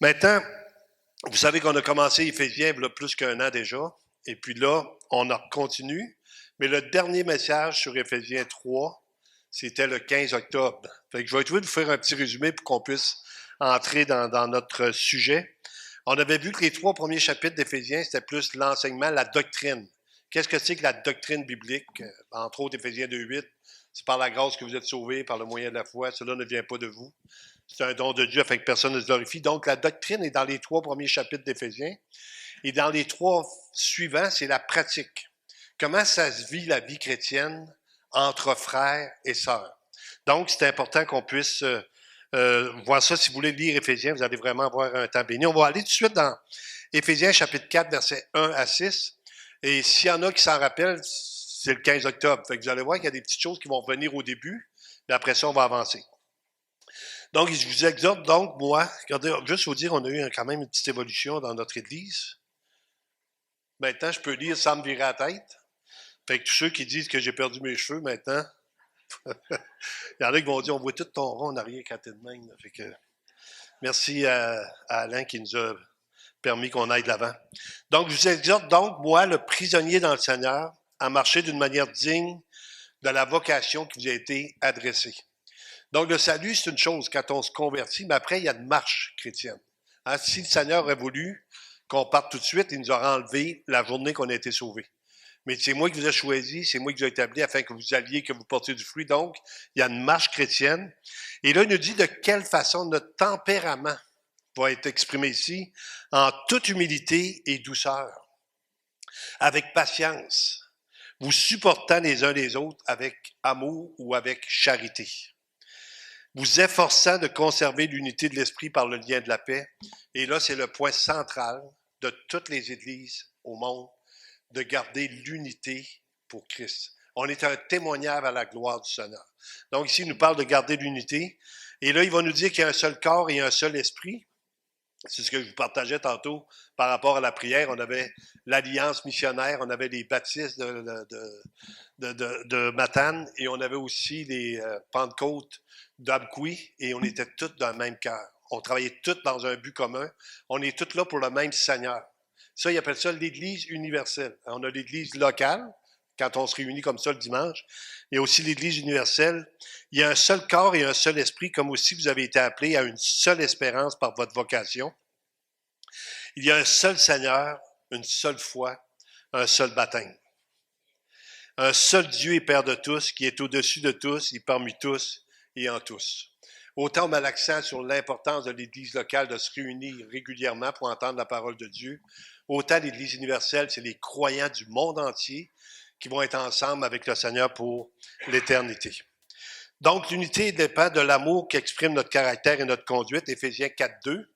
Maintenant, vous savez qu'on a commencé Éphésiens il y a plus qu'un an déjà, et puis là, on en continue. Mais le dernier message sur Éphésiens 3, c'était le 15 octobre. Fait que je vais essayer de vous faire un petit résumé pour qu'on puisse entrer dans notre sujet. On avait vu que les 3 premiers chapitres d'Éphésiens, c'était plus l'enseignement, la doctrine. Qu'est-ce que c'est que la doctrine biblique? Entre autres, Éphésiens 2.8, c'est par la grâce que vous êtes sauvés, par le moyen de la foi. Cela ne vient pas de vous. C'est un don de Dieu afin que personne ne se glorifie. Donc, la doctrine est dans les 3 premiers chapitres d'Éphésiens. Et dans les 3 suivants, c'est la pratique. Comment ça se vit la vie chrétienne entre frères et sœurs. Donc, c'est important qu'on puisse voir ça. Si vous voulez lire Éphésiens, vous allez vraiment avoir un temps béni. On va aller tout de suite dans Éphésiens chapitre 4, versets 1 à 6. Et s'il y en a qui s'en rappellent, c'est le 15 octobre. Fait que vous allez voir qu'il y a des petites choses qui vont revenir au début, mais après ça, on va avancer. Donc, je vous exhorte donc, moi, regardez, juste vous dire, on a eu quand même une petite évolution dans notre Église. Maintenant, je peux lire sans me virer la tête. Fait que tous ceux qui disent que j'ai perdu mes cheveux maintenant, il y en a qui vont dire, on voit tout ton rond en arrière quand t'es de même. Fait que, merci à Alain qui nous a permis qu'on aille de l'avant. Donc, je vous exhorte donc, moi, le prisonnier dans le Seigneur, à marcher d'une manière digne de la vocation qui vous a été adressée. Donc, le salut, c'est une chose quand on se convertit, mais après, il y a une marche chrétienne. Hein, si le Seigneur a voulu qu'on parte tout de suite, il nous aura enlevé la journée qu'on a été sauvés. Mais c'est moi qui vous ai choisi, c'est moi qui vous ai établi afin que vous alliez, que vous portiez du fruit. Donc, il y a une marche chrétienne. Et là, il nous dit de quelle façon notre tempérament va être exprimé ici, en toute humilité et douceur, avec patience, vous supportant les uns les autres avec amour ou avec charité, vous efforçant de conserver l'unité de l'esprit par le lien de la paix. Et là, c'est le point central de toutes les églises au monde, de garder l'unité pour Christ. On est un témoignage à la gloire du Seigneur. Donc ici, il nous parle de garder l'unité. Et là, il va nous dire qu'il y a un seul corps et un seul esprit. C'est ce que je vous partageais tantôt par rapport à la prière. On avait l'alliance missionnaire, on avait les baptistes de Matane et on avait aussi les Pentecôtes d'Abkoui et on était tous dans le même cœur. On travaillait tous dans un but commun. On est tous là pour le même Seigneur. Ça, ils appellent ça l'Église universelle. On a l'Église locale, quand on se réunit comme ça le dimanche. Il y a aussi l'Église universelle. Il y a un seul corps et un seul esprit, comme aussi vous avez été appelés à une seule espérance par votre vocation. Il y a un seul Seigneur, une seule foi, un seul baptême. Un seul Dieu et Père de tous, qui est au-dessus de tous et parmi tous et en tous. Autant on met l'accent sur l'importance de l'Église locale de se réunir régulièrement pour entendre la parole de Dieu, autant l'Église universelle, c'est les croyants du monde entier qui vont être ensemble avec le Seigneur pour l'éternité. Donc, l'unité dépend de l'amour qu'exprime notre caractère et notre conduite, Éphésiens 4.2.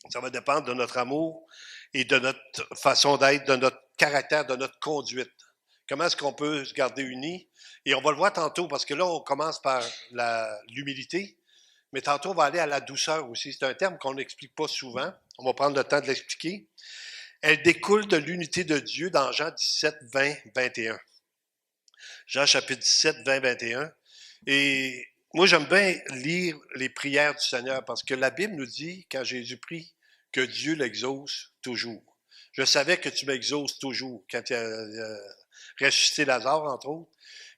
Ça va dépendre de notre amour et de notre façon d'être, de notre caractère, de notre conduite. Comment est-ce qu'on peut se garder unis? Et on va le voir tantôt, parce que là, on commence par l'humilité, mais tantôt, on va aller à la douceur aussi. C'est un terme qu'on n'explique pas souvent. On va prendre le temps de l'expliquer. Elle découle de l'unité de Dieu dans Jean 17, 20, 21. Jean chapitre 17, 20, 21. Et moi, j'aime bien lire les prières du Seigneur parce que la Bible nous dit, quand Jésus prie, que Dieu l'exauce toujours. Je savais que tu m'exauces toujours quand il a ressuscité Lazare, entre autres.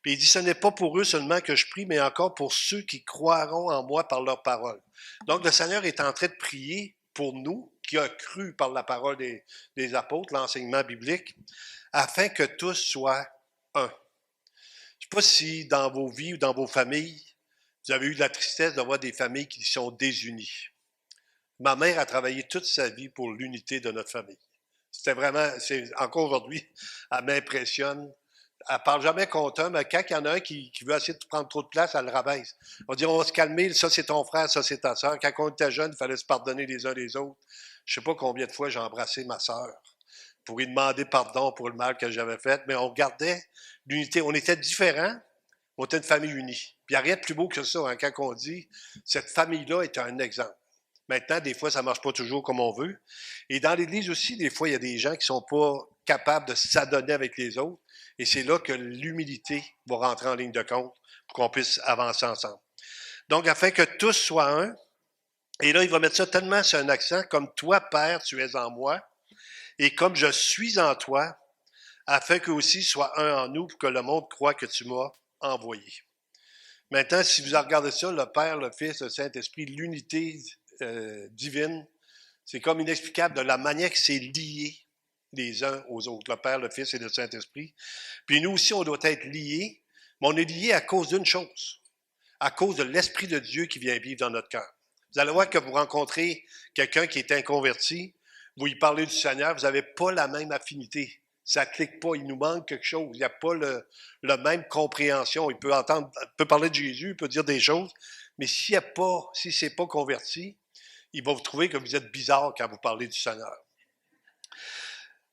Puis il dit, ce n'est pas pour eux seulement que je prie, mais encore pour ceux qui croiront en moi par leur parole. Donc, le Seigneur est en train de prier pour nous, qui a cru par la parole des apôtres, l'enseignement biblique, afin que tous soient un. Je ne sais pas si dans vos vies ou dans vos familles, vous avez eu de la tristesse de voir des familles qui sont désunies. Ma mère a travaillé toute sa vie pour l'unité de notre famille. C'était vraiment, encore aujourd'hui, elle m'impressionne. Elle ne parle jamais contre un, mais quand il y en a un qui veut essayer de prendre trop de place, elle le rabaisse. On dit, on va se calmer, ça c'est ton frère, ça c'est ta sœur. Quand on était jeune, il fallait se pardonner les uns les autres. Je ne sais pas combien de fois j'ai embrassé ma sœur pour lui demander pardon pour le mal que j'avais fait, mais on gardait l'unité. On était différents, on était une famille unie. Puis il n'y a rien de plus beau que ça, hein, quand on dit, cette famille-là est un exemple. Maintenant, des fois, ça ne marche pas toujours comme on veut. Et dans l'Église aussi, des fois, il y a des gens qui ne sont pas capables de s'adonner avec les autres. Et c'est là que l'humilité va rentrer en ligne de compte pour qu'on puisse avancer ensemble. Donc, afin que tous soient un, Et là, il va mettre ça tellement sur un accent, comme toi, Père, tu es en moi, et comme je suis en toi, afin qu'eux aussi soient un en nous, pour que le monde croie que tu m'as envoyé. Maintenant, si vous regardez ça, le Père, le Fils, le Saint-Esprit, l'unité divine, c'est comme inexplicable de la manière que c'est lié les uns aux autres, le Père, le Fils et le Saint-Esprit. Puis nous aussi, on doit être liés, mais on est liés à cause d'une chose, à cause de l'Esprit de Dieu qui vient vivre dans notre cœur. Vous allez voir que vous rencontrez quelqu'un qui est inconverti, vous lui parlez du Seigneur, vous n'avez pas la même affinité. Ça ne clique pas, il nous manque quelque chose. Il n'y a pas la même compréhension. Il peut entendre, il peut parler de Jésus, il peut dire des choses, mais si c'est pas converti, il va vous trouver que vous êtes bizarre quand vous parlez du Seigneur.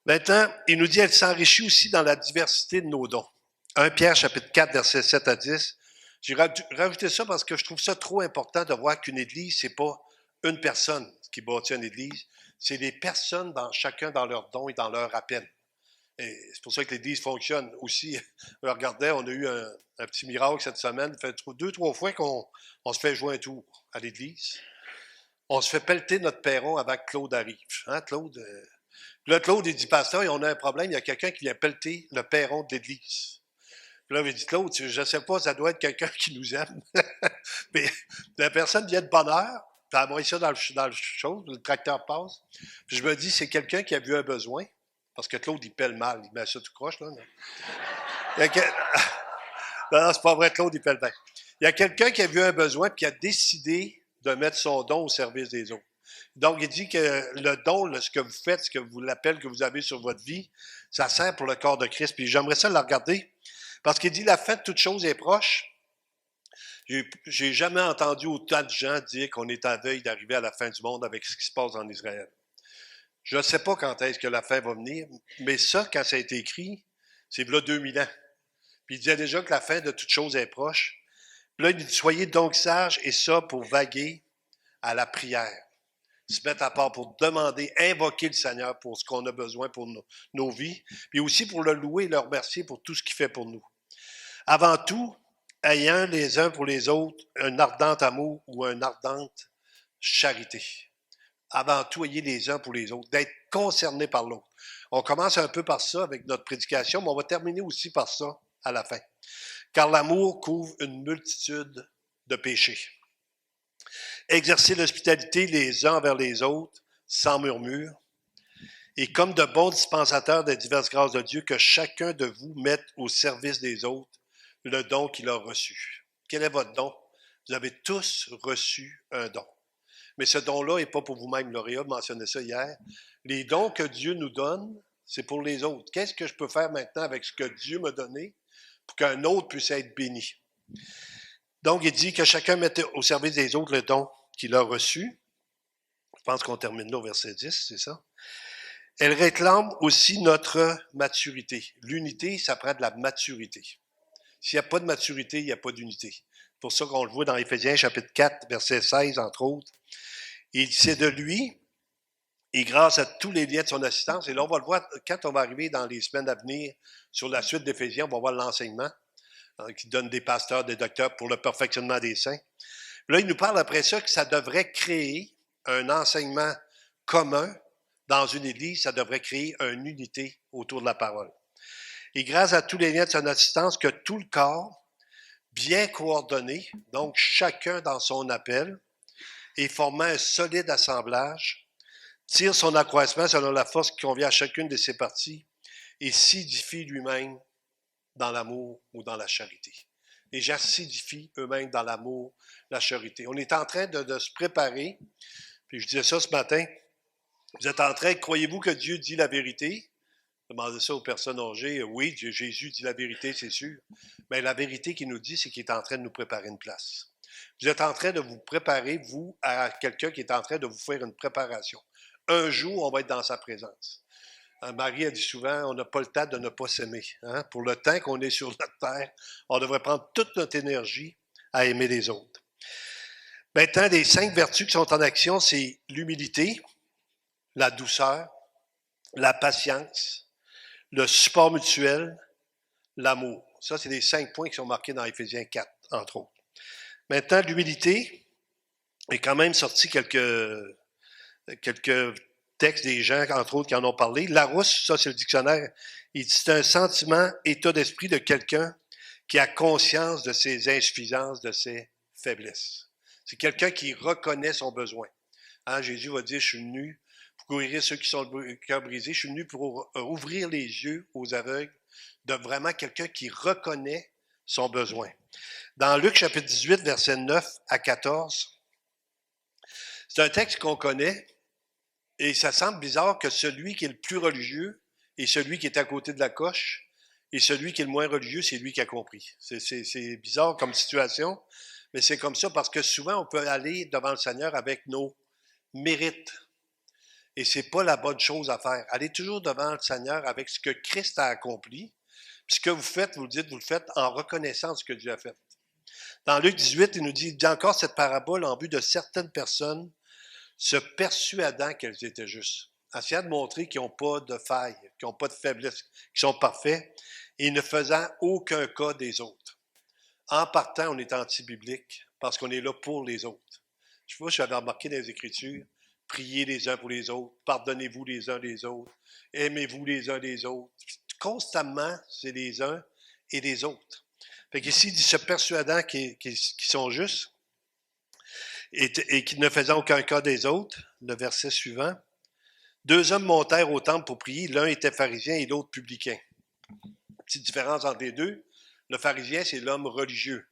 Maintenant, il nous dit, elle s'enrichit aussi dans la diversité de nos dons. 1 Pierre chapitre 4, versets 7 à 10. J'ai rajouté ça parce que je trouve ça trop important de voir qu'une église, c'est pas une personne qui bâtit une église, c'est des personnes chacun dans leur don et dans leur appel. Et c'est pour ça que l'église fonctionne aussi. Regardez, on a eu un petit miracle cette semaine. Ça fait 2-3 fois qu'on se fait jouer un tour à l'église. On se fait pelleter notre perron avant que Claude arrive. Hein, Claude? Là, Claude, il dit, pasteur, on a un problème, il y a quelqu'un qui vient pelleter le perron de l'église. Puis là, il dit, Claude, je ne sais pas, ça doit être quelqu'un qui nous aime. Mais la personne vient de bonne heure, tu as envoyé ça dans le chose, le tracteur passe. Puis je me dis, c'est quelqu'un qui a vu un besoin, parce que Claude, il pèle mal, il met ça tout croche, là. Non, non, c'est pas vrai, Claude, il pèle bien. Il y a quelqu'un qui a vu un besoin, puis qui a décidé de mettre son don au service des autres. Donc, il dit que le don, ce que vous faites, ce que vous l'appel que vous avez sur votre vie, ça sert pour le corps de Christ. Puis j'aimerais ça le regarder, parce qu'il dit la fin de toute chose est proche. J'ai jamais entendu autant de gens dire qu'on est à veille d'arriver à la fin du monde avec ce qui se passe en Israël. Je ne sais pas quand est-ce que la fin va venir, mais ça, quand ça a été écrit, c'est là 2000 ans. Puis il disait déjà que la fin de toute chose est proche. Puis là, il dit, soyez donc sages, et ça pour vaguer à la prière. Se mettre à part pour demander, invoquer le Seigneur pour ce qu'on a besoin pour nos vies, puis aussi pour le louer et le remercier pour tout ce qu'il fait pour nous. Avant tout, ayant les uns pour les autres un ardent amour ou une ardente charité. Avant tout, ayez les uns pour les autres, d'être concernés par l'autre. On commence un peu par ça avec notre prédication, mais on va terminer aussi par ça à la fin. Car l'amour couvre une multitude de péchés. Exercez l'hospitalité les uns envers les autres, sans murmure, et comme de bons dispensateurs des diverses grâces de Dieu, que chacun de vous mette au service des autres le don qu'il a reçu. Quel est votre don? Vous avez tous reçu un don. Mais ce don-là n'est pas pour vous-même. Lauréat mentionnait ça hier. Les dons que Dieu nous donne, c'est pour les autres. Qu'est-ce que je peux faire maintenant avec ce que Dieu m'a donné pour qu'un autre puisse être béni? Donc, il dit que chacun mette au service des autres le don qu'il a reçu. Je pense qu'on termine là au verset 10, c'est ça. Elle réclame aussi notre maturité. L'unité, ça prend de la maturité. S'il n'y a pas de maturité, il n'y a pas d'unité. C'est pour ça qu'on le voit dans Éphésiens chapitre 4, verset 16, entre autres. Et c'est de lui, et grâce à tous les liens de son assistance, et là on va le voir quand on va arriver dans les semaines à venir sur la suite d'Éphésiens, on va voir l'enseignement qui donne des pasteurs, des docteurs pour le perfectionnement des saints. Là, il nous parle après ça que ça devrait créer un enseignement commun dans une église, ça devrait créer une unité autour de la parole. Et grâce à tous les liens de son assistance, que tout le corps, bien coordonné, donc chacun dans son appel, et formant un solide assemblage, tire son accroissement selon la force qui convient à chacune de ses parties et s'édifie lui-même dans l'amour ou dans la charité. Les gens s'édifient eux-mêmes dans l'amour, la charité. On est en train de se préparer, puis je disais ça ce matin, vous êtes en train, croyez-vous que Dieu dit la vérité? Demandez ça aux personnes âgées. Oui, Jésus dit la vérité, c'est sûr. Mais la vérité qu'il nous dit, c'est qu'il est en train de nous préparer une place. Vous êtes en train de vous préparer, vous, à quelqu'un qui est en train de vous faire une préparation. Un jour, on va être dans sa présence. Marie a dit souvent, on n'a pas le temps de ne pas s'aimer. Hein? Pour le temps qu'on est sur notre terre, on devrait prendre toute notre énergie à aimer les autres. Maintenant, les 5 vertus qui sont en action, c'est l'humilité, la douceur, la patience, le support mutuel, l'amour. Ça, c'est les 5 points qui sont marqués dans Éphésiens 4, entre autres. Maintenant, l'humilité, J'ai quand même sorti quelques textes des gens, entre autres, qui en ont parlé. Larousse, ça c'est le dictionnaire, il dit c'est un sentiment, état d'esprit de quelqu'un qui a conscience de ses insuffisances, de ses faiblesses. C'est quelqu'un qui reconnaît son besoin. Hein, Jésus va dire, je suis venu pour guérir ceux qui sont le cœur brisé, je suis venu pour ouvrir les yeux aux aveugles, de vraiment quelqu'un qui reconnaît son besoin. Dans Luc chapitre 18, versets 9 à 14, c'est un texte qu'on connaît, et ça semble bizarre que celui qui est le plus religieux et celui qui est à côté de la coche, et celui qui est le moins religieux, c'est lui qui a compris. C'est bizarre comme situation, mais c'est comme ça parce que souvent, on peut aller devant le Seigneur avec nos mérites. Et c'est pas la bonne chose à faire. Allez toujours devant le Seigneur avec ce que Christ a accompli. Puis ce que vous faites, vous le dites, vous le faites en reconnaissant ce que Dieu a fait. Dans Luc 18, il nous dit encore cette parabole en vue de certaines personnes se persuadant qu'elles étaient justes, essayant de montrer qu'ils n'ont pas de faille, qu'ils n'ont pas de faiblesse, qu'ils sont parfaits, et ne faisant aucun cas des autres. En partant, on est anti-biblique parce qu'on est là pour les autres. Je sais pas si j'avais remarqué dans les Écritures, priez les uns pour les autres, pardonnez-vous les uns les autres, aimez-vous les uns les autres. Constamment, c'est les uns et les autres. Fait qu'ici, il dit se persuadant qu'ils sont justes, et qui ne faisant aucun cas des autres, le verset suivant. Deux hommes montèrent au temple pour prier, l'un était pharisien et l'autre publicain. Petite différence entre les deux, le pharisien, c'est l'homme religieux.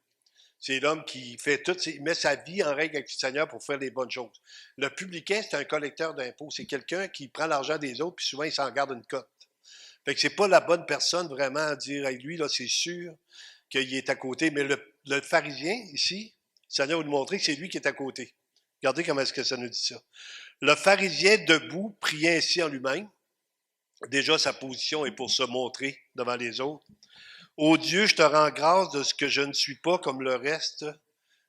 C'est l'homme qui fait tout, il met sa vie en règle avec le Seigneur pour faire les bonnes choses. Le publicain, c'est un collecteur d'impôts. C'est quelqu'un qui prend l'argent des autres, puis souvent, il s'en garde une cote. Fait que c'est pas la bonne personne vraiment à dire, hey, lui, là, c'est sûr qu'il est à côté. Mais le pharisien, ici, le Seigneur va nous montrer que c'est lui qui est à côté. Regardez comment est-ce que ça nous dit ça. Le pharisien debout priait ainsi en lui-même. Déjà, sa position est pour se montrer devant les autres. Ô Dieu, je te rends grâce de ce que je ne suis pas comme le reste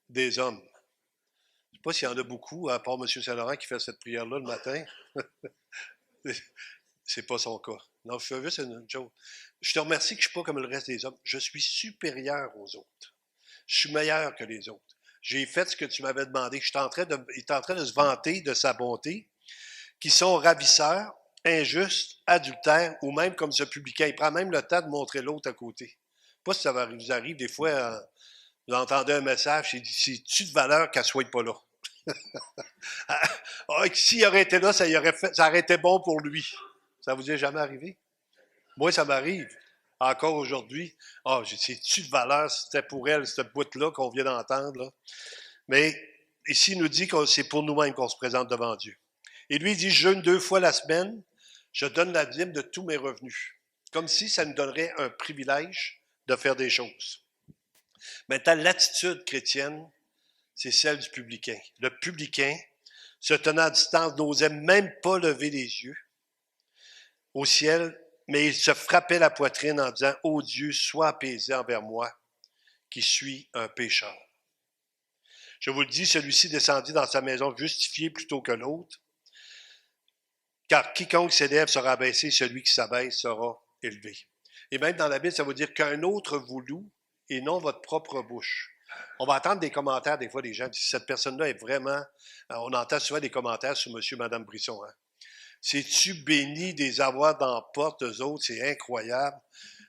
des hommes. Je ne sais pas s'il y en a beaucoup, à part M. Saint-Laurent qui fait cette prière-là le matin. C'est pas son cas. Non, je fais juste une chose. Je te remercie que je ne suis pas comme le reste des hommes. Je suis supérieur aux autres. Je suis meilleur que les autres. J'ai fait ce que tu m'avais demandé. Il est en train de se vanter de sa bonté, qui sont ravisseurs, injustes, adultères, ou même comme ce publicain. Il prend même le temps de montrer l'autre à côté. Pas si ça vous arrive, des fois, vous entendez un message, c'est-tu de valeur qu'elle ne soit pas là? S'il aurait été là, ça aurait été bon pour lui. Ça vous est jamais arrivé? Moi, ça m'arrive. Encore aujourd'hui. C'est-tu de valeur, c'était pour elle, cette boîte-là qu'on vient d'entendre, là. Mais ici, il nous dit que c'est pour nous-mêmes qu'on se présente devant Dieu. Et lui, il dit, je jeûne 2 fois la semaine, je donne la dîme de tous mes revenus. Comme si ça nous donnerait un privilège de faire des choses. Maintenant, l'attitude chrétienne, c'est celle du publicain. Le publicain, se tenant à distance, n'osait même pas lever les yeux au ciel, mais il se frappait la poitrine en disant, ô Dieu, sois apaisé envers moi, qui suis un pécheur. Je vous le dis, celui-ci descendit dans sa maison justifié plutôt que l'autre, car quiconque s'élève sera abaissé, celui qui s'abaisse sera élevé. Et même dans la Bible, ça veut dire qu'un autre vous loue et non votre propre bouche. On va entendre des commentaires des fois des gens, si cette personne-là est vraiment... On entend souvent des commentaires sur monsieur et madame Brisson. Hein? C'est-tu béni des avoirs dans la porte, eux autres? C'est incroyable.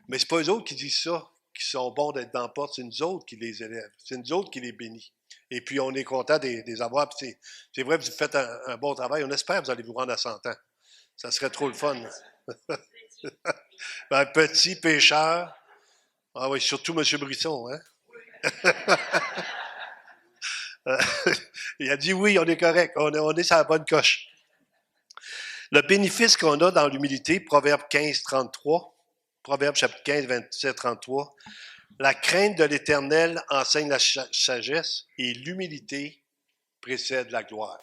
Mais c'est pas eux autres qui disent ça, qui sont bons d'être dans la porte, c'est nous autres qui les élèvent. C'est nous autres qui les bénit. Et puis, on est content des avoirs. C'est vrai, vous faites un bon travail. On espère que vous allez vous rendre à 100 ans. Ça serait trop le fun. Un petit pécheur. Ah oui, surtout M. Brisson, hein? Il a dit oui, on est correct. On est sur la bonne coche. Le bénéfice qu'on a dans l'humilité, Proverbe 15, 33, Proverbe chapitre 15, 27, 33, la crainte de l'Éternel enseigne la sagesse et l'humilité précède la gloire.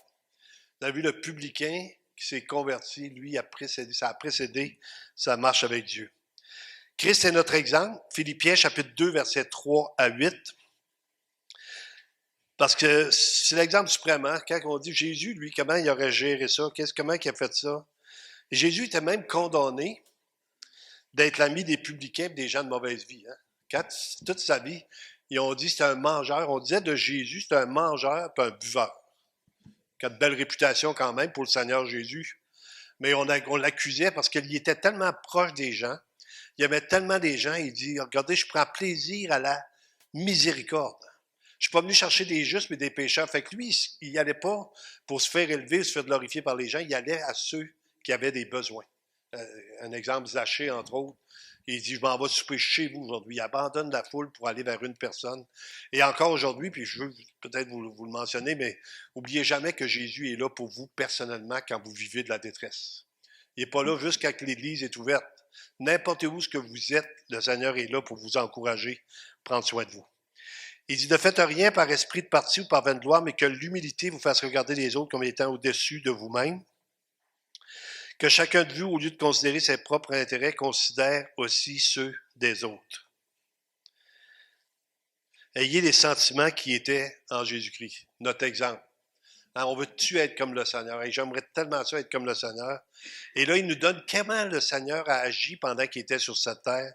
Vous avez vu le publicain qui s'est converti, lui, ça a précédé sa marche avec Dieu. Christ est notre exemple, Philippiens chapitre 2, versets 3 à 8. Parce que c'est l'exemple suprême, hein? Quand on dit Jésus, lui, comment il aurait géré ça? Comment il a fait ça? Et Jésus était même condamné d'être l'ami des publicains et des gens de mauvaise vie. Hein? Quand, toute sa vie, ils ont dit que c'était un mangeur. On disait de Jésus, c'était un mangeur et un buveur. qui a de belle réputation quand même pour le Seigneur Jésus. Mais on l'accusait parce qu'il était tellement proche des gens. Il y avait tellement des gens, il dit, regardez, je prends plaisir à la miséricorde. Je suis pas venu chercher des justes, mais des pécheurs. Fait que lui, il n'y allait pas pour se faire élever, se faire glorifier par les gens. Il allait à ceux qui avaient des besoins. Un exemple, Zachée, entre autres. Il dit, je m'en vais souper chez vous aujourd'hui. Il abandonne la foule pour aller vers une personne. Et encore aujourd'hui, puis je veux peut-être vous le mentionner, mais n'oubliez jamais que Jésus est là pour vous personnellement quand vous vivez de la détresse. Il n'est pas là juste quand l'Église est ouverte. N'importe où ce que vous êtes, le Seigneur est là pour vous encourager, prendre soin de vous. Il dit, ne faites rien par esprit de parti ou par vaine gloire, mais que l'humilité vous fasse regarder les autres comme étant au-dessus de vous-même. Que chacun de vous, au lieu de considérer ses propres intérêts, considère aussi ceux des autres. Ayez les sentiments qui étaient en Jésus-Christ, notre exemple. Hein, on veut-tu être comme le Seigneur? Et j'aimerais tellement ça être comme le Seigneur. Et là, il nous donne comment le Seigneur a agi pendant qu'il était sur cette terre,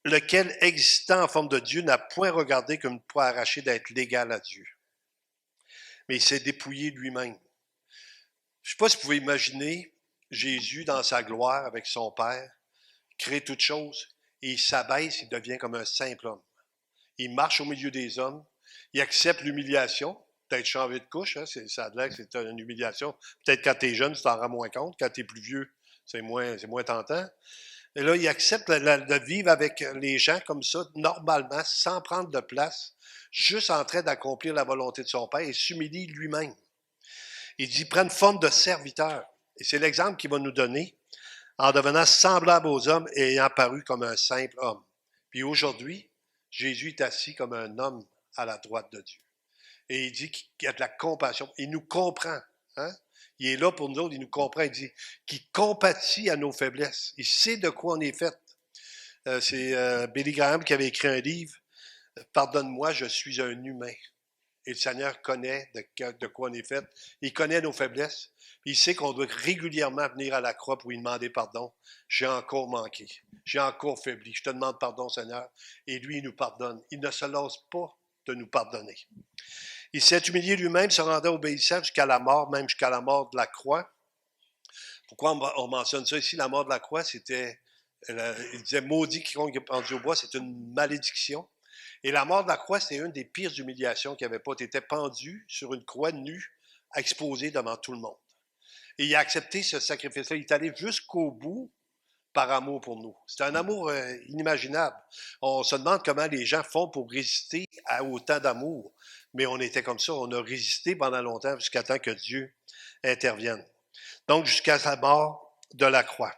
lequel, existant en forme de Dieu, n'a point regardé comme une proie arrachée d'être l'égal à Dieu. Mais il s'est dépouillé lui-même. Je ne sais pas si vous pouvez imaginer Jésus dans sa gloire avec son Père, crée toutes choses, et il s'abaisse, il devient comme un simple homme. Il marche au milieu des hommes, il accepte l'humiliation, peut-être changer de couche, hein, ça a l'air que c'est une humiliation. Peut-être quand tu es jeune, tu t'en rends moins compte, quand tu es plus vieux, c'est moins tentant. Et là, il accepte de vivre avec les gens comme ça, normalement, sans prendre de place, juste en train d'accomplir la volonté de son Père et s'humilie lui-même. Il dit, prends une forme de serviteur. Et c'est l'exemple qu'il va nous donner en devenant semblable aux hommes et ayant paru comme un simple homme. Puis aujourd'hui, Jésus est assis comme un homme à la droite de Dieu. Et il dit qu'il a de la compassion. Il nous comprend. Hein? Il est là pour nous autres, il nous comprend. Il dit qu'il compatit à nos faiblesses. Il sait de quoi on est fait. C'est Billy Graham qui avait écrit un livre, Pardonne-moi, je suis un humain. Et le Seigneur connaît de quoi on est fait. Il connaît nos faiblesses. Il sait qu'on doit régulièrement venir à la croix pour lui demander pardon. J'ai encore manqué. J'ai encore faibli. Je te demande pardon, Seigneur. Et lui, il nous pardonne. Il ne se lasse pas de nous pardonner. Il s'est humilié lui-même, se rendant obéissant jusqu'à la mort, même jusqu'à la mort de la croix. Pourquoi on mentionne ça ici? La mort de la croix, c'était, il disait, maudit quiconque est pendu au bois, c'est une malédiction. Et la mort de la croix, c'était une des pires humiliations qu'il n'y avait pas. Tu étais pendu sur une croix nue, exposé devant tout le monde. Et il a accepté ce sacrifice-là. Il est allé jusqu'au bout par amour pour nous. C'est un amour inimaginable. On se demande comment les gens font pour résister à autant d'amour. Mais on était comme ça. On a résisté pendant longtemps jusqu'à temps que Dieu intervienne. Donc, jusqu'à sa mort de la croix.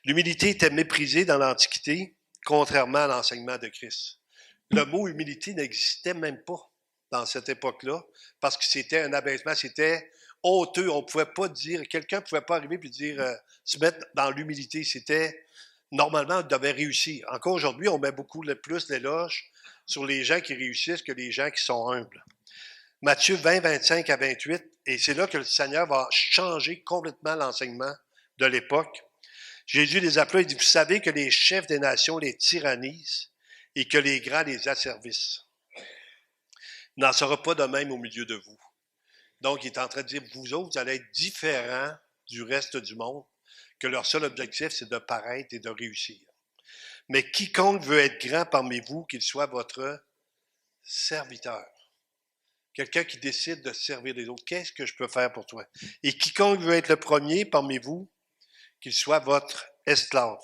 L'humilité était méprisée dans l'Antiquité, contrairement à l'enseignement de Christ. Le mot humilité n'existait même pas dans cette époque-là, parce que c'était un abaissement, c'était honteux. On ne pouvait pas dire, quelqu'un ne pouvait pas arriver et dire, se mettre dans l'humilité. C'était, normalement, on devait réussir. Encore aujourd'hui, on met beaucoup plus d'éloges sur les gens qui réussissent que les gens qui sont humbles. Matthieu 20, 25 à 28, et c'est là que le Seigneur va changer complètement l'enseignement de l'époque. Jésus les appela, il dit, vous savez que les chefs des nations les tyrannisent et que les grands les asservissent. Il n'en sera pas de même au milieu de vous. Donc, il est en train de dire, vous autres, vous allez être différents du reste du monde, que leur seul objectif, c'est de paraître et de réussir. Mais quiconque veut être grand parmi vous, qu'il soit votre serviteur. Quelqu'un qui décide de servir les autres. Qu'est-ce que je peux faire pour toi? Et quiconque veut être le premier parmi vous, qu'il soit votre esclave.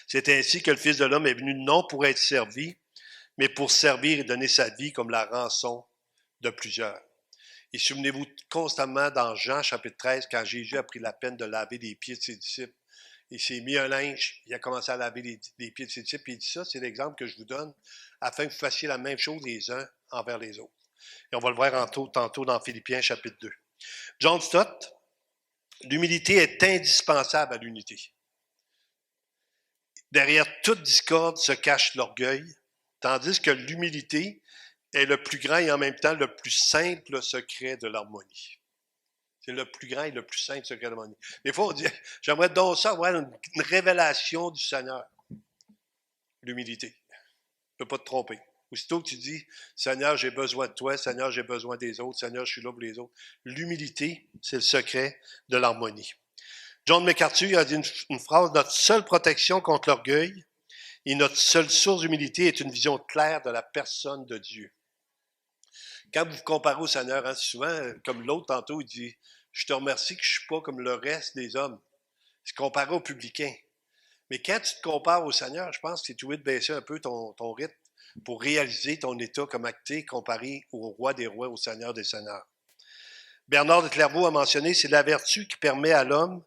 C'est ainsi que le Fils de l'homme est venu non pour être servi, mais pour servir et donner sa vie comme la rançon de plusieurs. Et souvenez-vous constamment dans Jean chapitre 13, quand Jésus a pris la peine de laver les pieds de ses disciples, il s'est mis un linge, il a commencé à laver les pieds de ses disciples, et il dit ça, c'est l'exemple que je vous donne, afin que vous fassiez la même chose les uns envers les autres. Et on va le voir tantôt dans Philippiens chapitre 2. John Stott, l'humilité est indispensable à l'unité. Derrière toute discorde se cache l'orgueil, tandis que l'humilité est le plus grand et en même temps le plus simple secret de l'harmonie. C'est le plus grand et le plus simple secret de l'harmonie. Des fois, on dit, j'aimerais donc ça avoir une révélation du Seigneur. L'humilité. Tu ne peux pas te tromper. Aussitôt que tu dis, Seigneur, j'ai besoin de toi, Seigneur, j'ai besoin des autres, Seigneur, je suis là pour les autres. L'humilité, c'est le secret de l'harmonie. John MacArthur a dit une phrase, notre seule protection contre l'orgueil et notre seule source d'humilité est une vision claire de la personne de Dieu. Quand vous vous comparez au Seigneur, hein, souvent, comme l'autre tantôt, il dit, je te remercie que je ne suis pas comme le reste des hommes. C'est comparé aux publicains. Mais quand tu te compares au Seigneur, je pense que c'est obligé de baisser un peu ton rythme pour réaliser ton état comme acté comparé au roi des rois, au Seigneur des seigneurs. Bernard de Clairvaux a mentionné, c'est la vertu qui permet à l'homme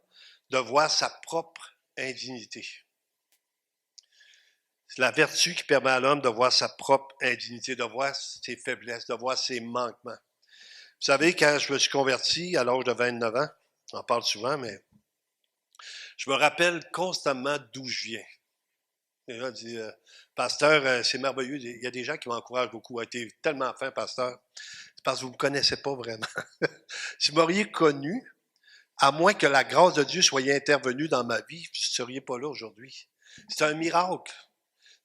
de voir sa propre indignité. C'est la vertu qui permet à l'homme de voir sa propre indignité, de voir ses faiblesses, de voir ses manquements. Vous savez, quand je me suis converti à l'âge de 29 ans, on en parle souvent, mais je me rappelle constamment d'où je viens. Les gens disent, pasteur, c'est merveilleux. Il y a des gens qui m'encouragent beaucoup. A été tellement fin, pasteur. C'est parce que vous ne me connaissez pas vraiment. Si vous m'auriez connu, à moins que la grâce de Dieu soit intervenue dans ma vie, vous ne seriez pas là aujourd'hui. C'est un miracle.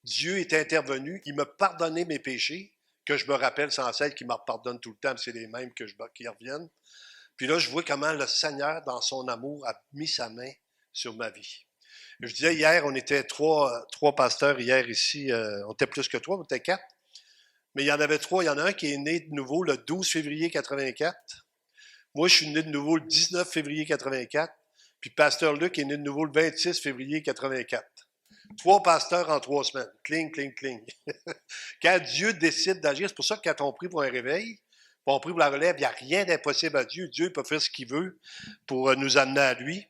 Dieu est intervenu, il m'a pardonné mes péchés, que je me rappelle sans cesse qu'il me pardonne tout le temps, c'est les mêmes qui reviennent. Puis là, je vois comment le Seigneur, dans son amour, a mis sa main sur ma vie. Je disais hier, on était trois pasteurs hier ici, on était plus que trois, on était quatre. Mais il y en avait trois, il y en a un qui est né de nouveau le 12 février 84. Moi, je suis né de nouveau le 19 février 84. Puis pasteur Luc est né de nouveau le 26 février 84. 3 pasteurs en 3 semaines. Cling, cling, cling. Quand Dieu décide d'agir, c'est pour ça que quand on prie pour un réveil, on prie pour la relève, il n'y a rien d'impossible à Dieu. Dieu peut faire ce qu'il veut pour nous amener à lui.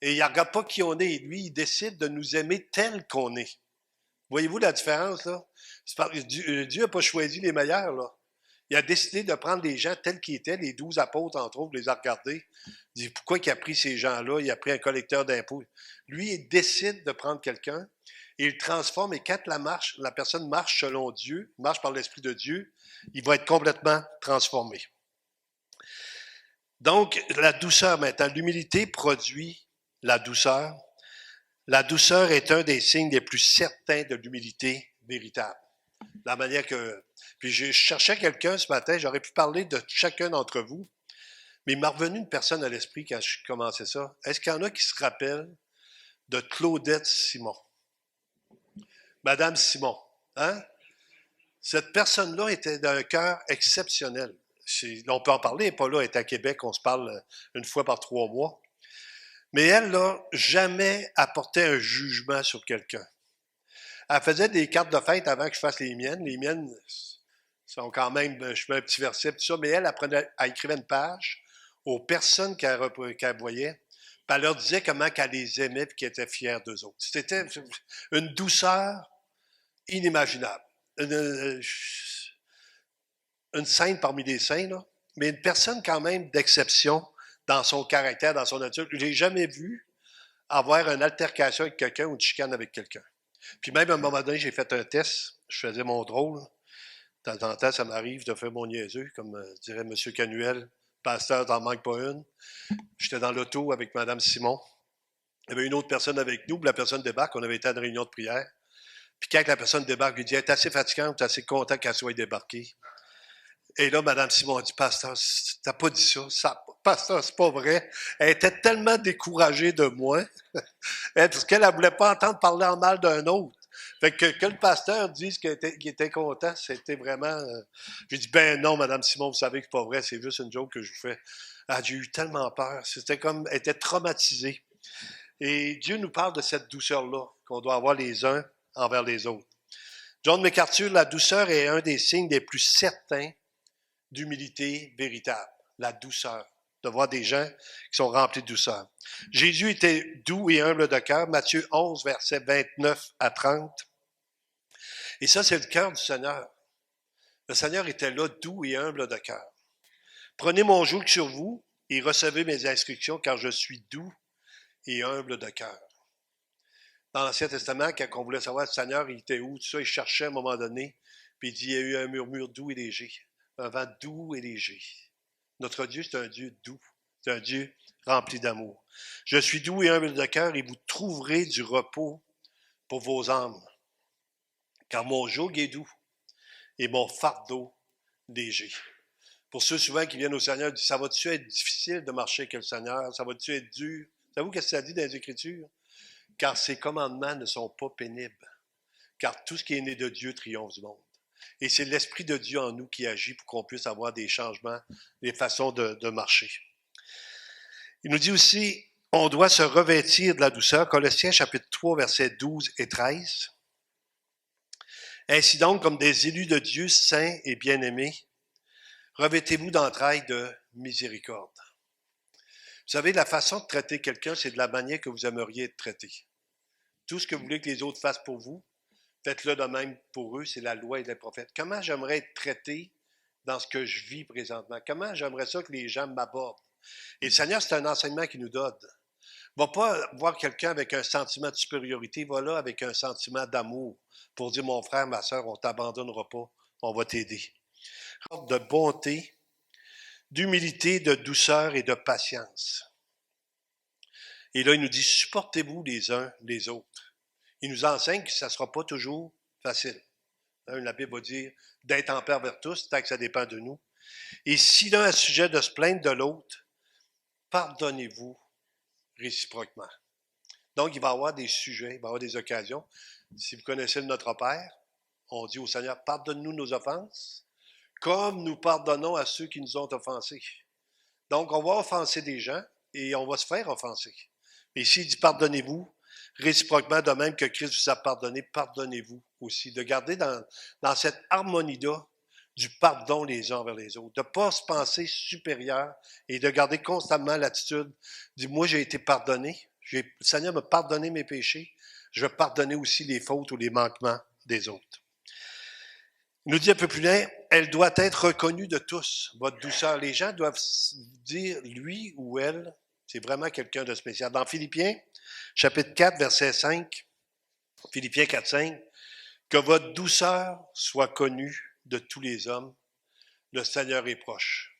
Et il ne regarde pas qui on est. Lui, il décide de nous aimer tel qu'on est. Voyez-vous la différence, là? Dieu n'a pas choisi les meilleurs, là. Il a décidé de prendre les gens tels qu'ils étaient, les 12 apôtres, entre autres, les a regardés. Il dit, pourquoi il a pris ces gens-là? Il a pris un collecteur d'impôts. Lui, il décide de prendre quelqu'un et il le transforme. Et quand la personne marche selon Dieu, marche par l'Esprit de Dieu, il va être complètement transformé. Donc, la douceur maintenant. L'humilité produit la douceur. La douceur est un des signes les plus certains de l'humilité véritable. La manière que... Puis je cherchais quelqu'un ce matin, j'aurais pu parler de chacun d'entre vous, mais il m'est revenu une personne à l'esprit quand je commençais ça. Est-ce qu'il y en a qui se rappellent de Claudette Simon? Madame Simon, hein? Cette personne-là était d'un cœur exceptionnel. On peut en parler, elle n'est pas là, elle est à Québec, on se parle une fois par 3 mois. Mais elle, là, jamais apportait un jugement sur quelqu'un. Elle faisait des cartes de fête avant que je fasse les miennes. Les miennes sont quand même, je mets un petit verset, tout ça, mais elle écrivait une page aux personnes qu'elle voyait, puis elle leur disait comment qu'elle les aimait et qu'elle était fière d'eux autres. C'était une douceur inimaginable. Une sainte parmi les saints, là, mais une personne quand même d'exception dans son caractère, dans son nature. Je l'ai jamais vu avoir une altercation avec quelqu'un ou une chicane avec quelqu'un. Puis même à un moment donné, j'ai fait un test, je faisais mon drôle. De temps en temps, ça m'arrive de faire mon niaiseux, comme dirait M. Canuel, pasteur, t'en manques pas une. J'étais dans l'auto avec Mme Simon. Il y avait une autre personne avec nous, puis la personne débarque, on avait été à une réunion de prière. Puis quand la personne débarque, je lui dis, elle est assez fatigante, tu es assez content qu'elle soit débarquée. Et là, Mme Simon a dit, pasteur, t'as pas dit ça. Pasteur, c'est pas vrai. Elle était tellement découragée de moi, parce qu'elle ne voulait pas entendre parler en mal d'un autre. Fait que le pasteur dise qu'il était content, c'était vraiment... J'ai dit, ben non, Mme Simon, vous savez que c'est pas vrai, c'est juste une joke que je vous fais. Ah, j'ai eu tellement peur. C'était comme, elle était traumatisée. Et Dieu nous parle de cette douceur-là qu'on doit avoir les uns envers les autres. John MacArthur, la douceur est un des signes les plus certains d'humilité véritable. La douceur. De voir des gens qui sont remplis de douceur. Jésus était doux et humble de cœur. Matthieu 11, versets 29 à 30. Et ça, c'est le cœur du Seigneur. Le Seigneur était là, doux et humble de cœur. Prenez mon joug sur vous et recevez mes instructions, car je suis doux et humble de cœur. Dans l'Ancien Testament, quand on voulait savoir le Seigneur, il était où, tout ça, il cherchait à un moment donné, puis il dit, il y a eu un murmure doux et léger, un vent doux et léger. Notre Dieu, c'est un Dieu doux, c'est un Dieu rempli d'amour. Je suis doux et humble de cœur, et vous trouverez du repos pour vos âmes, car mon joug est doux et mon fardeau léger. Pour ceux souvent qui viennent au Seigneur, ils disent, ça va-tu être difficile de marcher avec le Seigneur? Ça va-tu être dur? Savez-vous qu'est-ce que ça dit dans les Écritures? Car ses commandements ne sont pas pénibles. Car tout ce qui est né de Dieu triomphe du monde. Et c'est l'Esprit de Dieu en nous qui agit pour qu'on puisse avoir des changements, des façons de marcher. Il nous dit aussi, on doit se revêtir de la douceur. Colossiens chapitre 3, versets 12 et 13. Ainsi donc, comme des élus de Dieu, saints et bien-aimés, revêtez-vous d'entrailles de miséricorde. Vous savez, la façon de traiter quelqu'un, c'est de la manière que vous aimeriez être traité. Tout ce que vous voulez que les autres fassent pour vous, faites-le de même pour eux, c'est la loi et les prophètes. Comment j'aimerais être traité dans ce que je vis présentement? Comment j'aimerais ça que les gens m'abordent? Et le Seigneur, c'est un enseignement qu'il nous donne. Il ne va pas voir quelqu'un avec un sentiment de supériorité, il va là avec un sentiment d'amour pour dire, mon frère, ma soeur, on ne t'abandonnera pas, on va t'aider. De bonté, d'humilité, de douceur et de patience. Et là, il nous dit, supportez-vous les uns les autres. Il nous enseigne que ça ne sera pas toujours facile. La Bible va dire d'être en paix envers tous, tant que ça dépend de nous. Et si l'un a un sujet de se plaindre de l'autre, pardonnez-vous réciproquement. Donc, il va y avoir des sujets, il va y avoir des occasions. Si vous connaissez notre Père, on dit au Seigneur, pardonne-nous nos offenses, comme nous pardonnons à ceux qui nous ont offensés. Donc, on va offenser des gens et on va se faire offenser. Et s'il dit pardonnez-vous, réciproquement, de même que Christ vous a pardonné, pardonnez-vous aussi. De garder dans cette harmonie-là du pardon les uns envers les autres. De ne pas se penser supérieur et de garder constamment l'attitude de moi, j'ai été pardonné. Le Seigneur m'a pardonné mes péchés. Je vais pardonner aussi les fautes ou les manquements des autres. Il nous dit un peu plus loin, elle doit être reconnue de tous, votre douceur. Les gens doivent dire, lui ou elle, c'est vraiment quelqu'un de spécial. Dans Philippiens, chapitre 4, verset 5, Philippiens 4, 5, que votre douceur soit connue de tous les hommes, le Seigneur est proche.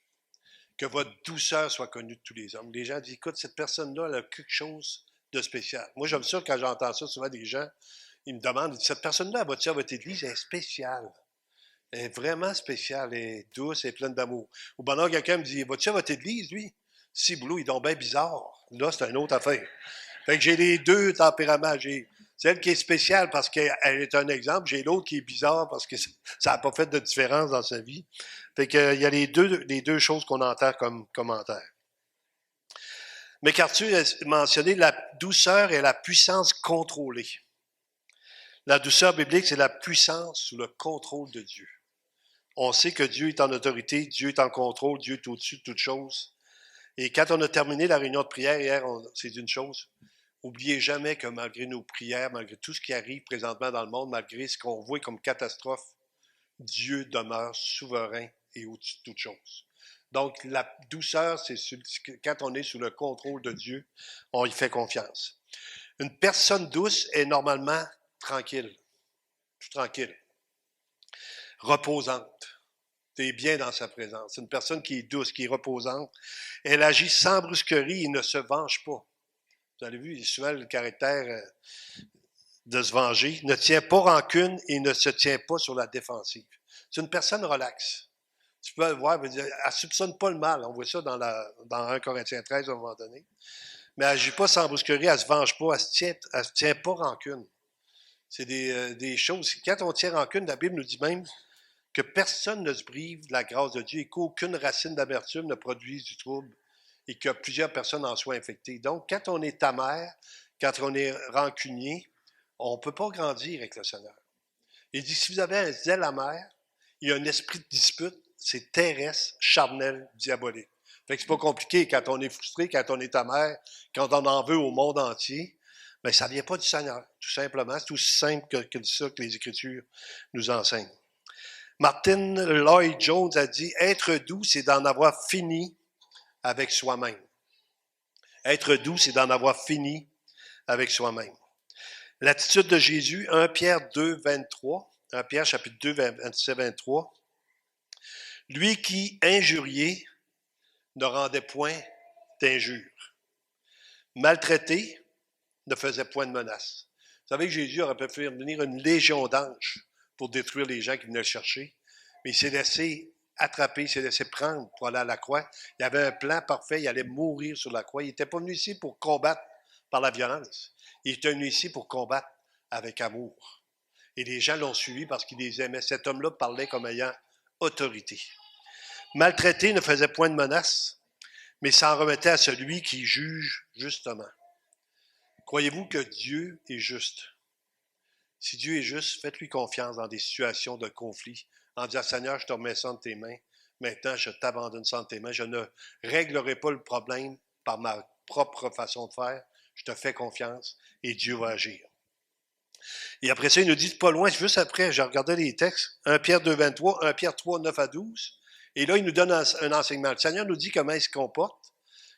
Que votre douceur soit connue de tous les hommes. Les gens disent, écoute, cette personne-là, elle a quelque chose de spécial. Moi, j'aime ça quand j'entends ça, souvent des gens, ils me demandent, cette personne-là, va-tu à votre église? Elle est spéciale. Elle est vraiment spéciale, elle est douce, elle est pleine d'amour. Ou pendant quelqu'un me dit, vas-tu à votre église, lui? Si, boulot, il est donc bien bizarre. Là, c'est une autre affaire. Fait que j'ai les deux tempéraments. J'ai celle qui est spéciale parce qu'elle est un exemple. J'ai l'autre qui est bizarre parce que ça n'a pas fait de différence dans sa vie. Fait que, il y a les deux choses qu'on entend comme commentaire. MacArthur a mentionné la douceur et la puissance contrôlée. La douceur biblique, c'est la puissance sous le contrôle de Dieu. On sait que Dieu est en autorité, Dieu est en contrôle, Dieu est au-dessus de toutes choses. Et quand on a terminé la réunion de prière hier, c'est une chose. N'oubliez jamais que malgré nos prières, malgré tout ce qui arrive présentement dans le monde, malgré ce qu'on voit comme catastrophe, Dieu demeure souverain et au-dessus de toutes choses. Donc, la douceur, c'est quand on est sous le contrôle de Dieu, on y fait confiance. Une personne douce est normalement tranquille, tout tranquille, reposante. Tu es bien dans sa présence. C'est une personne qui est douce, qui est reposante. Elle agit sans brusquerie et ne se venge pas. Vous avez vu, souvent le caractère de se venger, ne tient pas rancune et ne se tient pas sur la défensive. C'est une personne relaxe. Tu peux le voir, elle ne soupçonne pas le mal. On voit ça dans 1 Corinthiens 13 à un moment donné. Mais elle n'agit pas sans brusquerie, elle ne se venge pas, elle ne se tient pas rancune. C'est des choses. Quand on tient rancune, la Bible nous dit même que personne ne se prive de la grâce de Dieu et qu'aucune racine d'amertume ne produise du trouble et que plusieurs personnes en soient infectées. Donc, quand on est amer, quand on est rancunier, on ne peut pas grandir avec le Seigneur. Il dit, si vous avez un zèle amer, il y a un esprit de dispute, c'est terrestre, charnel, diabolique. Fait que c'est pas compliqué quand on est frustré, quand on est amer, quand on en veut au monde entier, mais ça ne vient pas du Seigneur, tout simplement. C'est aussi simple que ça que les Écritures nous enseignent. Martin Lloyd-Jones a dit, être doux, c'est d'en avoir fini avec soi-même. Être doux, c'est d'en avoir fini avec soi-même. L'attitude de Jésus, 1 Pierre 2, 23, 1 Pierre chapitre 2, 27, 23. Lui qui, injurié, ne rendait point d'injure. Maltraité, ne faisait point de menace. Vous savez que Jésus aurait pu faire venir une légion d'anges pour détruire les gens qui venaient le chercher. mais il s'est laissé attraper, il s'est laissé prendre pour aller à la croix. Il avait un plan parfait, il allait mourir sur la croix. Il n'était pas venu ici pour combattre par la violence. Il était venu ici pour combattre avec amour. Et les gens l'ont suivi parce qu'ils les aimaient. Cet homme-là parlait comme ayant autorité. Maltraité, ne faisait point de menace, mais s'en remettait à celui qui juge justement. Croyez-vous que Dieu est juste? Si Dieu est juste, faites-lui confiance dans des situations de conflit, en disant, Seigneur, je te remets ça entre tes mains. Maintenant, je t'abandonne ça entre tes mains. Je ne réglerai pas le problème par ma propre façon de faire. Je te fais confiance et Dieu va agir. Et après ça, il nous dit, pas loin, juste après, j'ai regardé les textes, 1 Pierre 2, 23, 1 Pierre 3, 9 à 12. Et là, il nous donne un enseignement. Le Seigneur nous dit comment il se comporte,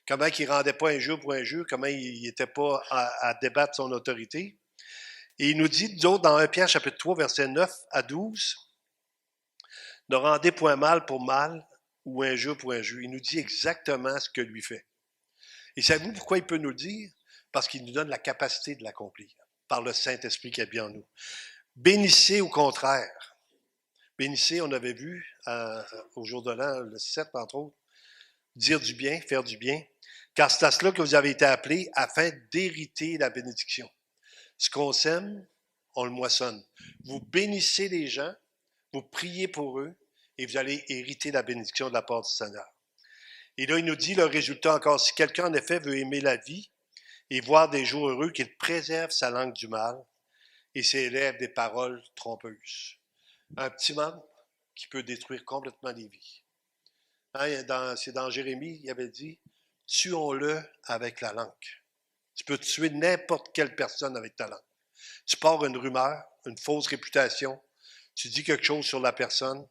comment il ne rendait pas injure pour injure, comment il n'était pas à débattre son autorité. Et il nous dit, d'autres, dans 1 Pierre chapitre 3, versets 9 à 12, ne rendez point mal pour mal ou injure pour injure. Il nous dit exactement ce que lui fait. Et savez-vous pourquoi il peut nous le dire? Parce qu'il nous donne la capacité de l'accomplir par le Saint-Esprit qui est bien en nous. Bénissez au contraire. Bénissez, on avait vu au jour de l'an, le 7 entre autres, dire du bien, faire du bien, car c'est à cela que vous avez été appelés afin d'hériter la bénédiction. Ce qu'on sème, on le moissonne. Vous bénissez les gens, vous priez pour eux, et vous allez hériter la bénédiction de la part du Seigneur. Et là, il nous dit le résultat encore, si quelqu'un en effet veut aimer la vie et voir des jours heureux, qu'il préserve sa langue du mal et s'élève des paroles trompeuses. Un petit membre qui peut détruire complètement les vies. Hein, c'est dans Jérémie, il avait dit, tuons-le avec la langue. Tu peux tuer n'importe quelle personne avec ta langue. Tu pars une rumeur, une fausse réputation, tu dis quelque chose sur la personne,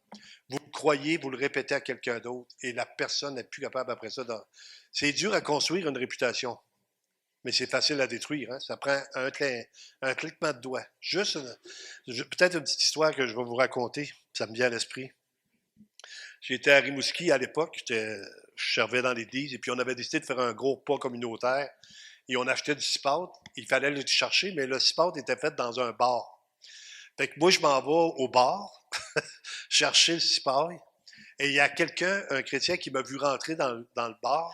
vous le croyez, vous le répétez à quelqu'un d'autre, et la personne n'est plus capable après ça. C'est dur à construire une réputation, mais c'est facile à détruire. Hein? Ça prend un cliquement de doigts. Juste, peut-être une petite histoire que je vais vous raconter, ça me vient à l'esprit. J'étais à Rimouski à l'époque, je servais dans l'église, et puis on avait décidé de faire un gros repas communautaire, et on achetait du cipote. Il fallait le chercher, mais le cipote était fait dans un bar. Fait que moi, je m'en vais au bar, chercher le cipaille, et il y a quelqu'un, un chrétien, qui m'a vu rentrer dans le bar,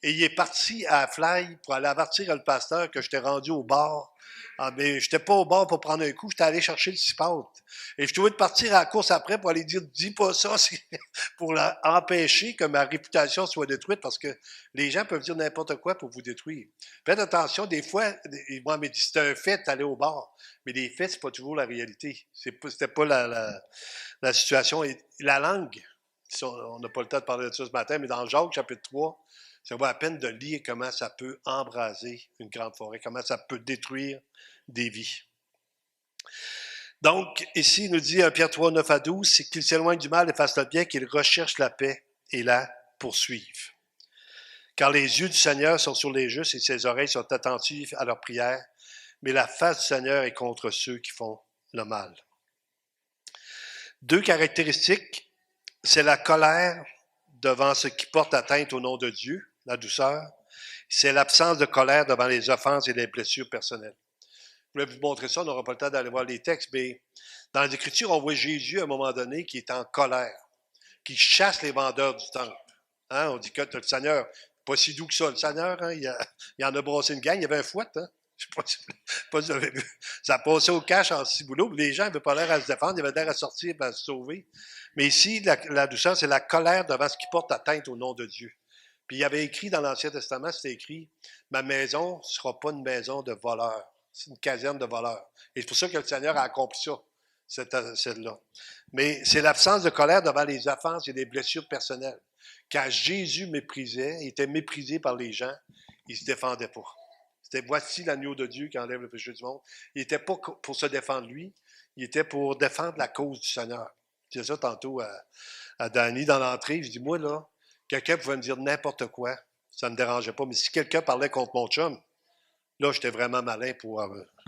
et il est parti à Fly pour aller avertir le pasteur que j'étais rendu au bar. Ah, mais j'étais pas au bar pour prendre un coup, j'étais allé chercher le cipote. Et je trouvais de partir à la course après pour aller dire, dis pas ça, pour empêcher que ma réputation soit détruite, parce que les gens peuvent dire n'importe quoi pour vous détruire. Faites attention, des fois, ils vont me dire, c'est un fait d'aller au bar, mais les faits, c'est pas toujours la réalité. C'était pas la situation. Et la langue, on n'a pas le temps de parler de ça ce matin, mais dans Jacques, chapitre 3, ça vaut la peine de lire comment ça peut embraser une grande forêt, comment ça peut détruire des vies. Donc, ici, il nous dit 1 Pierre 3, 9 à 12, c'est qu'il s'éloigne du mal et fasse le bien, qu'il recherche la paix et la poursuive. Car les yeux du Seigneur sont sur les justes et ses oreilles sont attentives à leurs prières, mais la face du Seigneur est contre ceux qui font le mal. Deux caractéristiques, c'est la colère devant ce qui porte atteinte au nom de Dieu, la douceur. C'est l'absence de colère devant les offenses et les blessures personnelles. Je voulais vous montrer ça, on n'aura pas le temps d'aller voir les textes, mais dans les Écritures, on voit Jésus à un moment donné qui est en colère, qui chasse les vendeurs du temple. Hein? On dit que le Seigneur, pas si doux que ça, le Seigneur, hein? il en a brassé une gang, il y avait un fouet, hein? Je ne sais pas si vous avez vu. Ça passait au cash en ciboulot, les gens n'avaient pas l'air à se défendre, ils avaient l'air à sortir et à se sauver. Mais ici, la douceur, c'est la colère devant ce qui porte atteinte au nom de Dieu. Puis il y avait écrit dans l'Ancien Testament, c'était écrit, ma maison ne sera pas une maison de voleurs, c'est une caserne de voleurs. Et c'est pour ça que le Seigneur a accompli ça, celle-là. Mais c'est l'absence de colère devant les offenses et les blessures personnelles. Quand Jésus méprisait, il était méprisé par les gens, il ne se défendait pas. C'était voici l'agneau de Dieu qui enlève le péché du monde. Il n'était pas pour se défendre lui, il était pour défendre la cause du Seigneur. Je disais ça tantôt à Danny dans l'entrée. Je dis, moi, là, quelqu'un pouvait me dire n'importe quoi, ça ne me dérangeait pas. Mais si quelqu'un parlait contre mon chum, là, j'étais vraiment malin pour...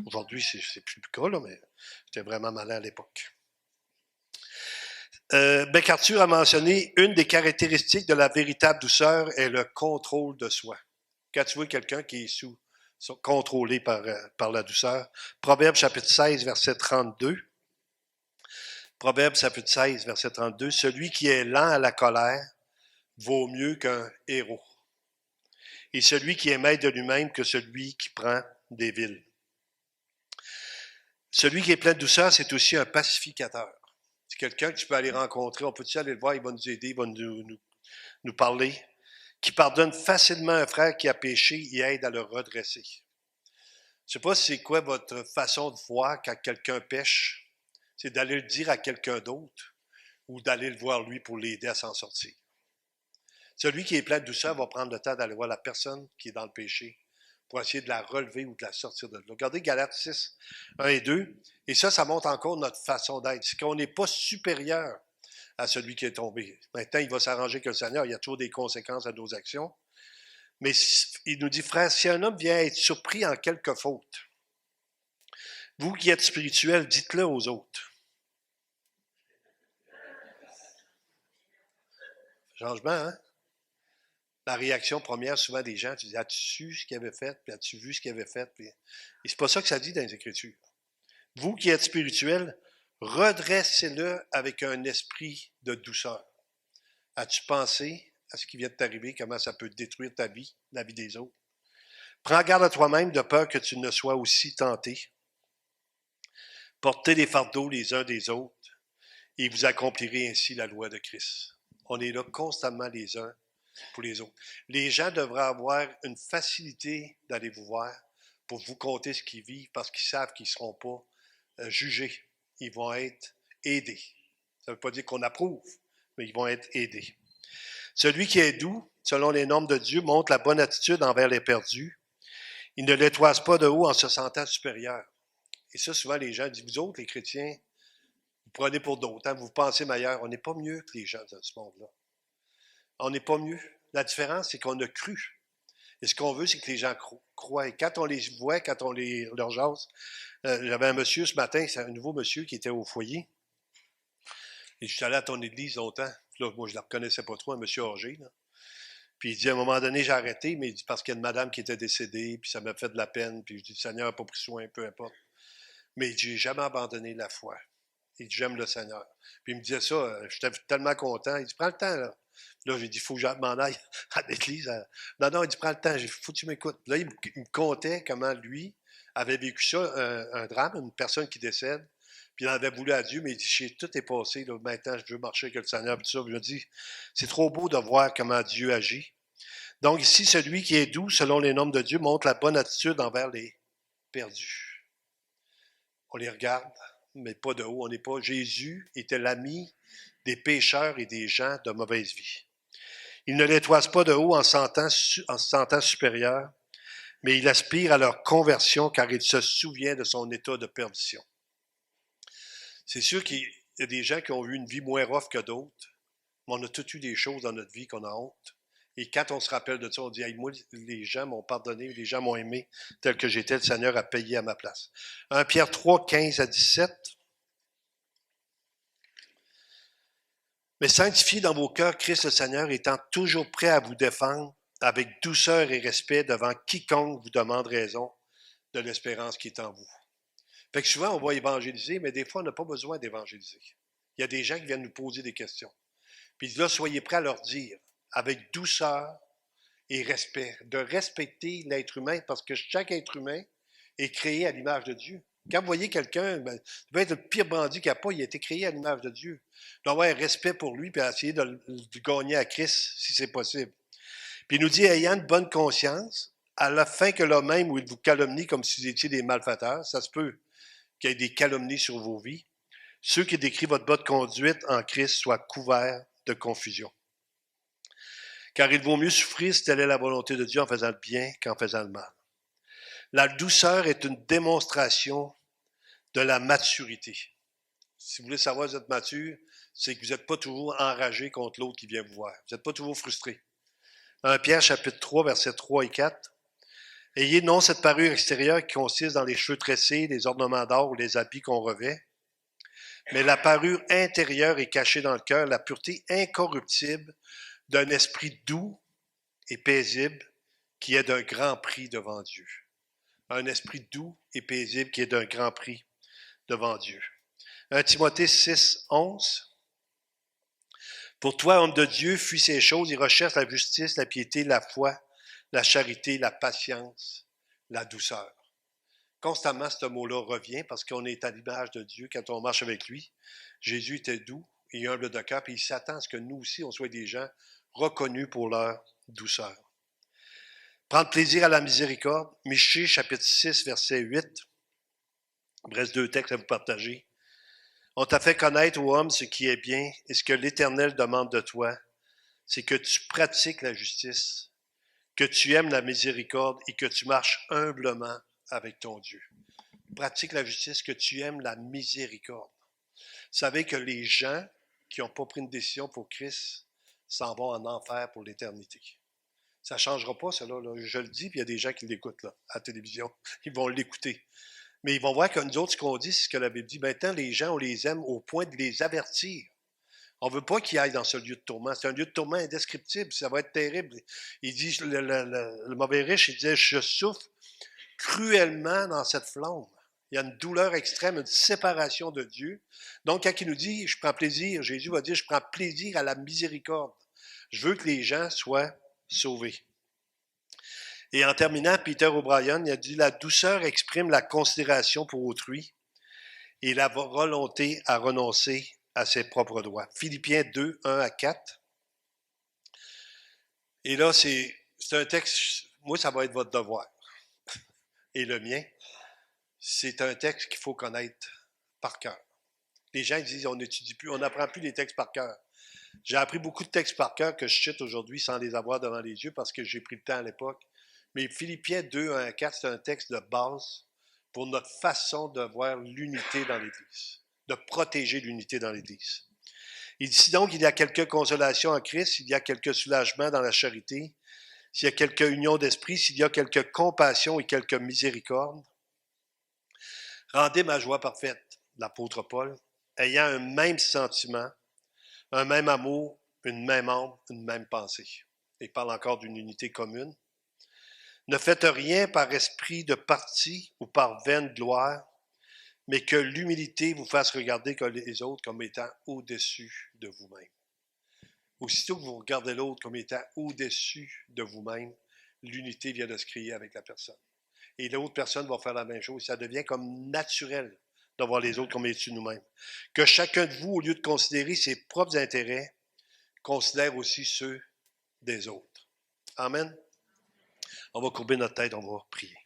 aujourd'hui, c'est plus le cas, là, mais j'étais vraiment malin à l'époque. MacArthur a mentionné une des caractéristiques de la véritable douceur est le contrôle de soi. Quand tu vois quelqu'un qui est contrôlé par la douceur. Proverbe chapitre 16, verset 32. Proverbe chapitre 16, verset 32. Celui qui est lent à la colère vaut mieux qu'un héros. Et celui qui est maître de lui-même que celui qui prend des villes. Celui qui est plein de douceur, c'est aussi un pacificateur. C'est quelqu'un que tu peux aller rencontrer, on peut-tu aller le voir, il va nous aider, il va nous parler, qui pardonne facilement un frère qui a péché et aide à le redresser. Je ne sais pas si c'est quoi votre façon de voir quand quelqu'un pêche, c'est d'aller le dire à quelqu'un d'autre ou d'aller le voir lui pour l'aider à s'en sortir. Celui qui est plein de douceur va prendre le temps d'aller voir la personne qui est dans le péché pour essayer de la relever ou de la sortir de là. Regardez Galates 6, 1 et 2, et ça montre encore notre façon d'être. C'est qu'on n'est pas supérieur à celui qui est tombé. Maintenant, il va s'arranger que le Seigneur, il y a toujours des conséquences à nos actions. Mais il nous dit, frère, si un homme vient être surpris en quelque faute, vous qui êtes spirituels, dites-le aux autres. Changement, hein? La réaction première, souvent, des gens, tu dis, as-tu su ce qu'il avait fait, puis as-tu vu ce qu'il avait fait? Puis... Et c'est pas ça que ça dit dans les Écritures. Vous qui êtes spirituels, redressez-le avec un esprit de douceur. As-tu pensé à ce qui vient de t'arriver, comment ça peut détruire ta vie, la vie des autres? Prends garde à toi-même de peur que tu ne sois aussi tenté. Portez les fardeaux les uns des autres et vous accomplirez ainsi la loi de Christ. On est là constamment les uns pour les autres. Les gens devraient avoir une facilité d'aller vous voir pour vous conter ce qu'ils vivent parce qu'ils savent qu'ils ne seront pas jugés. Ils vont être aidés. Ça ne veut pas dire qu'on approuve, mais ils vont être aidés. Celui qui est doux, selon les normes de Dieu, montre la bonne attitude envers les perdus. Il ne les toise pas de haut en se sentant supérieur. Et ça, souvent, les gens disent, vous autres, les chrétiens, vous prenez pour d'autres, hein, vous pensez meilleur. On n'est pas mieux que les gens de ce monde-là. On n'est pas mieux. La différence, c'est qu'on a cru. Et ce qu'on veut, c'est que les gens croient. Et quand on les voit, quand on leur jase, j'avais un monsieur ce matin, c'est un nouveau monsieur qui était au foyer. Et je suis allé à ton église longtemps. Là, moi, je ne la reconnaissais pas trop, un monsieur âgé. Là. Puis il dit, à un moment donné, j'ai arrêté, mais il dit, parce qu'il y a une madame qui était décédée, puis ça m'a fait de la peine. Puis je dis, le Seigneur n'a pas pris soin, peu importe. Mais je n'ai jamais abandonné la foi. Il dit, j'aime le Seigneur. Puis il me disait ça, j'étais tellement content. Il dit, prends le temps, là. Là, j'ai dit, il faut que je m'en aille à l'église. Non, il dit, prends le temps, il faut que tu m'écoutes. Là, il me contait comment lui avait vécu ça, un drame, une personne qui décède. Puis il en avait voulu à Dieu, mais il dit, tout est passé, là, maintenant je veux marcher avec le Seigneur. Puis tout ça. Puis je dis, c'est trop beau de voir comment Dieu agit. Donc ici, celui qui est doux, selon les normes de Dieu, montre la bonne attitude envers les perdus. On les regarde, mais pas de haut. On n'est pas. Jésus était l'ami des pécheurs et des gens de mauvaise vie. Il ne les toise pas de haut en se sentant supérieur, mais il aspire à leur conversion car il se souvient de son état de perdition. C'est sûr qu'il y a des gens qui ont eu une vie moins rough que d'autres, mais on a tous eu des choses dans notre vie qu'on a honte. Et quand on se rappelle de ça, on dit, hey, moi, les gens m'ont pardonné, les gens m'ont aimé tel que j'étais, le Seigneur a payé à ma place. 1 Pierre 3, 15 à 17. Mais sanctifiez dans vos cœurs Christ le Seigneur, étant toujours prêt à vous défendre avec douceur et respect devant quiconque vous demande raison de l'espérance qui est en vous. Fait que souvent, on va évangéliser, mais des fois, on n'a pas besoin d'évangéliser. Il y a des gens qui viennent nous poser des questions. Puis là, soyez prêts à leur dire, avec douceur et respect, de respecter l'être humain, parce que chaque être humain est créé à l'image de Dieu. Quand vous voyez quelqu'un, il peut être le pire bandit qu'il n'y a pas, il a été créé à l'image de Dieu. Il doit avoir un respect pour lui, puis essayer de le gagner à Christ, si c'est possible. Puis il nous dit, ayant une bonne conscience, à la fin que l'homme même où il vous calomnie comme si vous étiez des malfaiteurs, ça se peut qu'il y ait des calomnies sur vos vies, ceux qui décrivent votre bonne conduite en Christ soient couverts de confusion. Car il vaut mieux souffrir si telle est la volonté de Dieu en faisant le bien qu'en faisant le mal. La douceur est une démonstration de la maturité. Si vous voulez savoir si vous êtes mature, c'est que vous n'êtes pas toujours enragé contre l'autre qui vient vous voir. Vous n'êtes pas toujours frustré. 1 Pierre chapitre 3, versets 3 et 4. Ayez non cette parure extérieure qui consiste dans les cheveux tressés, les ornements d'or ou les habits qu'on revêt, mais la parure intérieure est cachée dans le cœur, la pureté incorruptible d'un esprit doux et paisible qui est d'un grand prix devant Dieu. Un esprit doux et paisible qui est d'un grand prix devant Dieu. 1 Timothée 6, 11. Pour toi, homme de Dieu, fuis ces choses et recherche la justice, la piété, la foi, la charité, la patience, la douceur. Constamment, ce mot-là revient parce qu'on est à l'image de Dieu quand on marche avec lui. Jésus était doux et humble de cœur, puis il s'attend à ce que nous aussi, on soit des gens reconnus pour leur douceur. Prendre plaisir à la miséricorde. Michée, chapitre 6, verset 8. Il me reste 2 textes à vous partager. On t'a fait connaître, ô homme, ce qui est bien, et ce que l'Éternel demande de toi, c'est que tu pratiques la justice, que tu aimes la miséricorde et que tu marches humblement avec ton Dieu. Pratique la justice, que tu aimes la miséricorde. Vous savez que les gens qui n'ont pas pris une décision pour Christ s'en vont en enfer pour l'éternité. Ça ne changera pas, cela. Là. Je le dis, puis il y a des gens qui l'écoutent là, à la télévision. Ils vont l'écouter. Mais ils vont voir que nous autres, ce qu'on dit, c'est ce que la Bible dit. Maintenant, les gens, on les aime au point de les avertir. On ne veut pas qu'ils aillent dans ce lieu de tourment. C'est un lieu de tourment indescriptible. Ça va être terrible. Il dit, le mauvais riche, il disait, je souffre cruellement dans cette flamme. Il y a une douleur extrême, une séparation de Dieu. Donc, quand il nous dit, je prends plaisir, Jésus va dire, je prends plaisir à la miséricorde. Je veux que les gens soient sauvés. Et en terminant, Peter O'Brien, il a dit, la douceur exprime la considération pour autrui et la volonté à renoncer à ses propres droits. Philippiens 2, 1 à 4. Et là, c'est un texte, moi, ça va être votre devoir. Et le mien, c'est un texte qu'il faut connaître par cœur. Les gens disent, on n'étudie plus, on n'apprend plus les textes par cœur. J'ai appris beaucoup de textes par cœur que je cite aujourd'hui sans les avoir devant les yeux parce que j'ai pris le temps à l'époque. Mais Philippiens 2, 1 à 4, c'est un texte de base pour notre façon de voir l'unité dans l'Église, de protéger l'unité dans l'Église. Il dit donc, il y a quelque consolation en Christ, il y a quelque soulagement dans la charité, s'il y a quelque union d'esprit, s'il y a quelque compassion et quelque miséricorde. Rendez ma joie parfaite, l'apôtre Paul, ayant un même sentiment, un même amour, une même âme, une même pensée. Il parle encore d'une unité commune. Ne faites rien par esprit de parti ou par vaine gloire, mais que l'humilité vous fasse regarder les autres comme étant au-dessus de vous-même. Aussitôt que vous regardez l'autre comme étant au-dessus de vous-même, l'unité vient de se créer avec la personne. Et l'autre personne va faire la même chose. Ça devient comme naturel de voir les autres comme au-dessus de nous-mêmes. Que chacun de vous, au lieu de considérer ses propres intérêts, considère aussi ceux des autres. Amen. On va courber notre tête, on va prier.